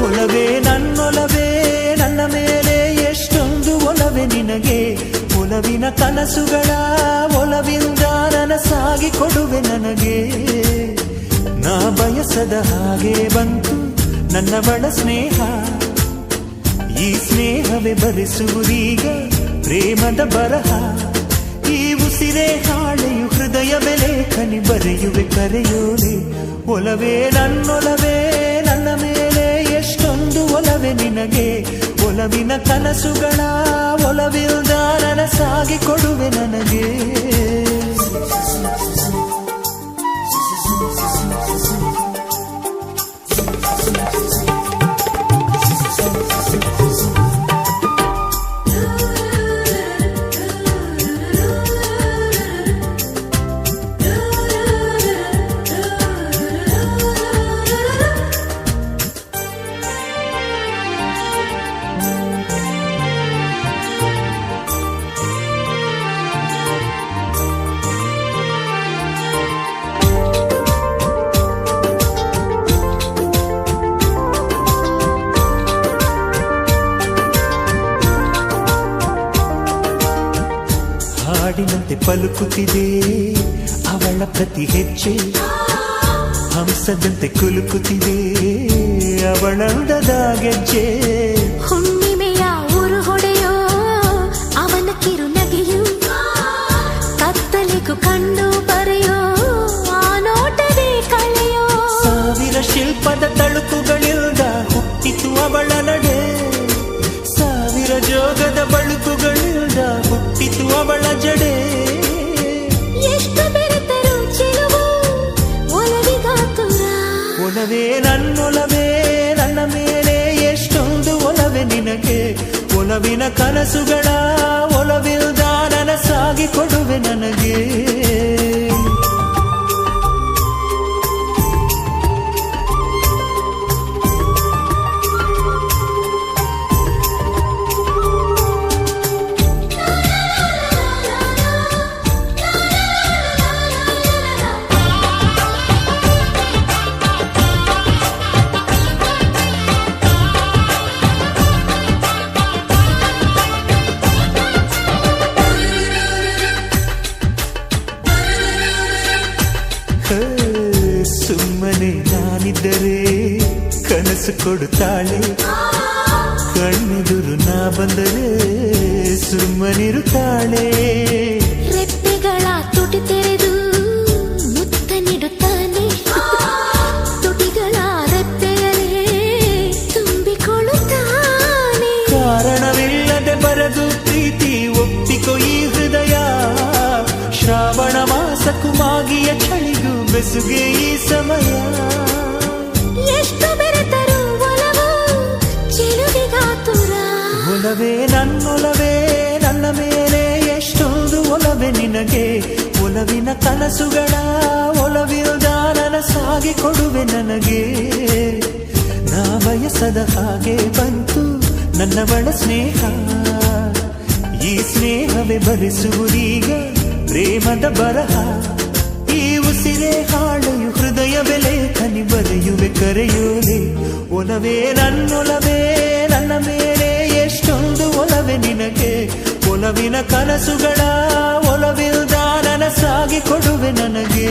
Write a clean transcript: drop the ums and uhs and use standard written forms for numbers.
ಒಲವೇ ನನ್ನೊಲವೇ ನನ್ನ ಮೇಲೆ ಎಷ್ಟೊಂದು ಒಲವೇ ನಿನಗೆ. ಒಲವಿನ ಕನಸುಗಳ ಒಲವಿಂದ ನನಸಾಗಿ ಕೊಡುವೆ ನನಗೆ. ನಾ ಬಯಸದ ಹಾಗೆ ಬಂತು ನನ್ನ ಬಳ ಸ್ನೇಹ. ಈ ಸ್ನೇಹವೇ ಬರೆಸುವುದೀಗ ಪ್ರೇಮದ ಬರಹ. ಈ ಉಸಿರೇ ಹಾಳೆಯು ಹೃದಯವೇ ಲೇಖನಿ ಬರೆಯುವೆ ಕರೆಯೋಲೆ. ಒಲವೇ ನನ್ನೊಲವೇ ನನ್ನ ಮೇಲೆ ಎಷ್ಟೊಂದು ಒಲವೇ ನಿನಗೆ. ಒಲವಿನ ಕನಸುಗಳ ಒಲವಿಲ್ದ ನನಸಾಗಿ ಕೊಡುವೆ ನನಗೆ. ಹಾಡಿನಂತೆ ಪಲುಕುತ್ತಿದೆ ಅವಳ ಪ್ರತಿ ಹೆಜ್ಜೆ. ಹಂಸದಂತೆ ಕುಲುಕುತ್ತಿದೆ ಅವಳಂದದ ಗೆಜ್ಜೆ. ಹುಣ್ಣಿಮೆಯ ಊರು ಹೊಡೆಯೋ ಅವನ ಕಿರುನಗೆಯು. ಕತ್ತಲಿಗೂ ಕಣ್ಣು ಬರೆಯೋ ಆ ನೋಟವೇ ಕಳೆಯೋ. ಸಾವಿರ ಶಿಲ್ಪದ ತಳುಕುಗಳಿಲ್ದ ಹುಟ್ಟಿತು ಅವಳ ನಡೆ. ಸಾವಿರ ಜೋಗದ ಬಳುಕುಗಳಿಲ್ದ ಹುಟ್ಟಿತು ಅವಳ ಜಡೆ. ಎಷ್ಟು ಬೆರೆತರು ಚೆಲುವು ಒಲವಿಗಾತುರ. ಒಲವೇ ನನ್ನೊಲವೇ ನನ್ನ ಮೇಲೆ ಎಷ್ಟೊಂದು ಒಲವೇ ನಿನಗೆ. ಒಲವಿನ ಕನಸುಗಳ ಒಲವಿಲ್ದ ನನಸಾಗಿ ಕೊಡುವೆ ನನಗೆ. ಸುಮ್ಮನೆ ನಾನಿದ್ದರೆ ಕನಸು ಕೊಡುತ್ತಾಳೆ. ಕಣ್ಣೆದುರು ನಾ ಬಂದರೆ ಸುಮ್ಮನಿರುತ್ತಾಳೆ. ರೆಪ್ಪೆಗಳ ತುಟಿ ತೆರೆದು ಮುತ್ತ ನೀಡುತ್ತಾನೆ. ತುಟಿಗಳ ರೆಪ್ಪೆಯಲೇ ತುಂಬಿಕೊಳ್ಳುತ್ತಾನೆ. ಕಾರಣವಿಲ್ಲದೆ ಬರದು ಪ್ರೀತಿ ಒಪ್ಪಿಕೊ ಈ ಹೃದಯ. ಶ್ರಾವಣ ಮಾಸಕ್ಕೂ ಮಾಗಿಯ ಚಳಿಗೂ ಬೆಸುಗೆ ಈ ಸಮಯ. ಎಷ್ಟು ಬೆರೆತರು ಒಲವು ಚೆಲುವಿಗಾತುರ. ಒಲವೇ ನನ್ನೊಲವೇ ನನ್ನ ಮೇಲೆ ಎಷ್ಟೊಂದು ಒಲವೇ ನಿನಗೆ. ಒಲವಿನ ಕನಸುಗಳ ಒಲವಿಲ್ದ ನನಸಾಗಿ ಕೊಡುವೆ ನನಗೆ. ನಾ ಬಯಸದ ಹಾಗೆ ಬಂತು ನನ್ನ ಬಳ ಸ್ನೇಹ. ಈ ಸ್ನೇಹವೇ ಬರೆಸುವುದೀಗ ಪ್ರೇಮದ ಬರಹ. ಈ ಉಸಿರೇ ಹಾಳೆಯು ಹೃದಯವೇ ಲೇಖನಿ ಬರೆಯುವೆ ಕರೆಯೋಲೆ. ಒಲವೇ ನನ್ನೊಲವೇ ನನ್ನ ಮೇಲೆ ಎಷ್ಟೊಂದು ಒಲವೇ ನಿನಗೆ. ಒಲವಿನ ಕನಸುಗಳ ಒಲವಿಲ್ದ ನನಸಾಗಿ ಕೊಡುವೆ ನನಗೆ.